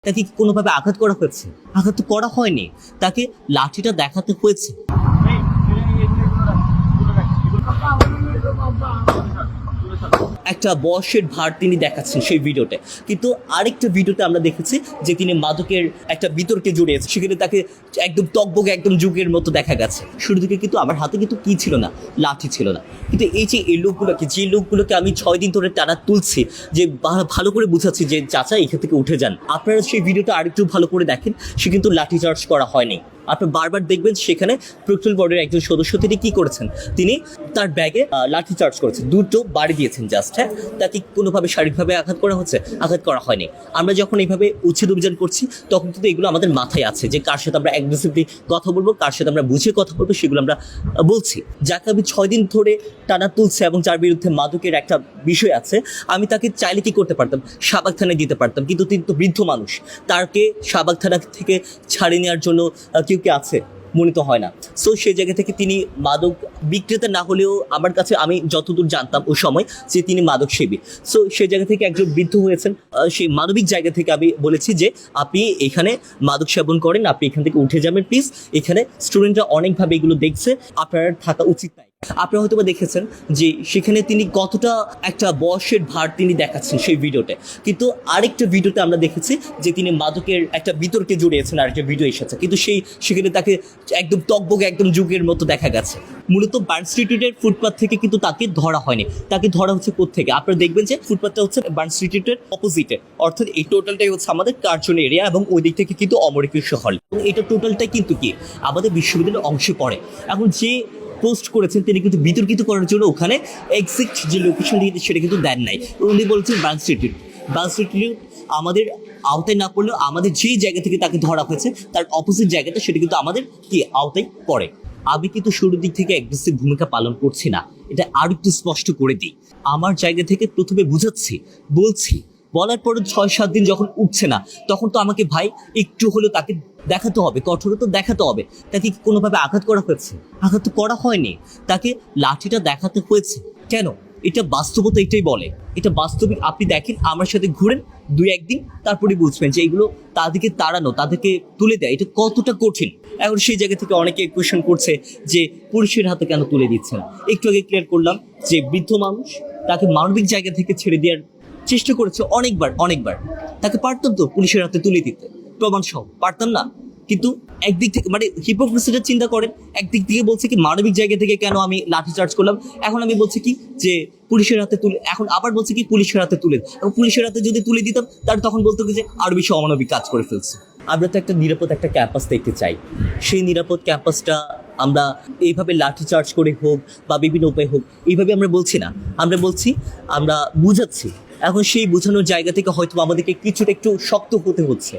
তাকে কি কোনোভাবে আঘাত করা হয়েছে? আঘাত তো করা হয়নি, তাকে লাঠিটা দেখাতে হয়েছে। একটা বয়সের ভার তিনি দেখাচ্ছেন সেই ভিডিওতে, কিন্তু আরেকটা ভিডিওতে আমরা দেখেছি যে তিনি মাদকের একটা বিতর্কে জড়িয়েছে, সেখানে তাকে একদম টকবকে একদম যুগের মতো দেখা গেছে। শুরু থেকে কিন্তু আমার হাতে কিন্তু কি ছিল না, লাঠি ছিল না, কিন্তু এই লোকগুলোকে আমি 6 দিন ধরে টানা তুলছি, যে ভালো করে বুঝাচ্ছি যে চাচা এখান থেকে উঠে যান। আপনারা সেই ভিডিওটা আরেকটু ভালো করে দেখেন, সে কিন্তু লাঠি চার্জ করা হয়নি। আপনি বারবার দেখবেন সেখানে পেট্রোল বোর্ডের একজন সদস্য তিনি কি করেছেন, তিনি তার ব্যাগে লাঠি চার্জ করেছেন, দুটো বাড়ি দিয়েছেন জাস্ট। হ্যাঁ, তাকে কোনোভাবে শারীরিকভাবে আঘাত করা হচ্ছে? আঘাত করা হয়নি। আমরা যখন এইভাবে উচ্ছেদ অভিযান করছি তখন কিন্তু এগুলো আমাদের মাথায় আছে, যে কার সাথে আমরা অ্যাগ্রেসিভলি কথা বলবো, কার সাথে আমরা বুঝে কথা বলবো, সেগুলো আমরা বলছি। যাকে আমি 6 দিন ধরে টানা তুলছে এবং যার বিরুদ্ধে মাদকের একটা বিষয় আছে, আমি তাকে চাইলে কি করতে পারতাম, শাহবাগ থানায় দিতে পারতাম, কিন্তু তিনি তো বৃদ্ধ মানুষ, তাকে শাহবাগ থানা থেকে ছাড়িয়ে নেওয়ার জন্য কেউ কি আছে? মনে তো হয় না। সো সেই জায়গা থেকে তিনি মাদক বিক্রেতা না হলেও আমার কাছে, আমি যতদূর জানতাম ওই সময়, যে তিনি মাদক সেবী। সো সেই জায়গা থেকে একজন বৃদ্ধ হয়েছেন, সেই মানবিক জায়গা থেকে আমি বলেছি যে আপনি এখানে মাদক সেবন করেন, আপনি এখান থেকে উঠে যাবেন প্লিজ। এখানে স্টুডেন্টরা অনেকভাবে এগুলো দেখছে, আপনার থাকা উচিত নাই। আপনারা হয়তো বা দেখেছেন যে সেখানে তিনি কতটা একটা বয়সের ভার তিনি দেখাচ্ছেন সেই ভিডিওতে, কিন্তু আরেকটা ভিডিওতে আমরা দেখেছি যে তিনি মাদকের একটা বিতর্কে জড়িয়েছেন, আরেকটা ভিডিও এসেছে, কিন্তু সেখানে তাকে একদম টকবকে একদম যুগের মতো দেখা গেছে। মূলত বার্ন স্ট্রিটের ফুটপাথ থেকে কিন্তু তাকে ধরা হয়নি, তাকে ধরা হচ্ছে কোত্থেকে? আপনারা দেখবেন যে ফুটপাথটা হচ্ছে বার্ন স্ট্রিটের অপোজিটে, অর্থাৎ এই টোটালটাই হচ্ছে আমাদের কার্জন এরিয়া, এবং ওই দিক থেকে কিন্তু অমরকৃষ্ণ হল, এটা টোটালটাই কিন্তু কি আমাদের বিশ্ববিদ্যালয়ের অংশে পড়ে। এখন যে পোস্ট করেছেন তিনি কিন্তু বিতর্কিত করার জন্য ওখানে এক্সাক্ট যে লোকেশন সেটা কিন্তু দেন নাই, উনি বলছেন বার্ন স্ট্রিট আমাদের আওতায় না পড়লেও আমাদের যেই জায়গা থেকে তাকে ধরা হয়েছে তার অপোজিট জায়গাটা, সেটা কিন্তু আমাদের কি আওতায় পড়ে। আমি কিন্তু শুরুর দিক থেকে অ্যাগ্রেসিভ ভূমিকা পালন করছি না, এটা আর একটু স্পষ্ট করে দিই। আমার জায়গা থেকে প্রথমে বুঝাচ্ছি, বলছি, বলার পরে 6-7 দিন যখন উঠছে না, তখন তো আমাকে ভাই একটু হলেও তাকে দেখাতে হবে, কঠোরতা দেখাতে হবে। তাকে কি কোনোভাবে আঘাত করা হয়েছে? আঘাত তো করা হয়নি, তাকে লাঠিটা দেখাতে হয়েছে। কেন? এটা বাস্তবতা এটাই বলে, এটা বাস্তবিক। আপনি দেখেন, আমার সাথে ঘুরেন 2-1 দিন, তারপরে বুঝবেন যে এগুলো তাদেরকে তাড়ানো, তাদেরকে তুলে দেয়, এটা কতটা কঠিন। এখন সেই জায়গা থেকে অনেকে কোয়েশ্চেন করছে যে পুলিশের হাতে কেন তুলে দিচ্ছেন। একটু আগে ক্লিয়ার করলাম যে বৃদ্ধ মানুষ, তাকে মানবিক জায়গা থেকে ছেড়ে দেওয়ার চেষ্টা করেছে অনেকবার। তাকে পারতাম তো পুলিশের হাতে তুলে দিতে, প্রমাণ সহ, পারতাম না? কিন্তু একদিক থেকে মানে হিপোক্রেসিটা চিন্তা করেন, একদিক থেকে বলছে কি মানবিক জায়গা থেকে কেন আমি লাঠি চার্জ করলাম, এখন আমি বলছি কি যে পুলিশের হাতে তুলে, এখন আবার বলছে কি পুলিশের হাতে তুলে, এবং পুলিশের হাতে যদি তুলে দিতাম তার তখন বলতো কি যে আরো বেশি অমানবিক কাজ করে ফেলছে। আমরা তো একটা নিরাপদ একটা ক্যাম্পাস দেখতে চাই, সেই নিরাপদ ক্যাম্পাসটা আমরা এইভাবে লাঠি চার্জ করে হোক বা বিভিন্ন উপায় হোক, এইভাবে আমরা বলছি না, আমরা বলছি, আমরা বুঝাচ্ছি। এখন সেই বোঝানোর জায়গা থেকে হয়তো আমাদেরকে কিছুটা একটু শক্ত হতে হচ্ছে।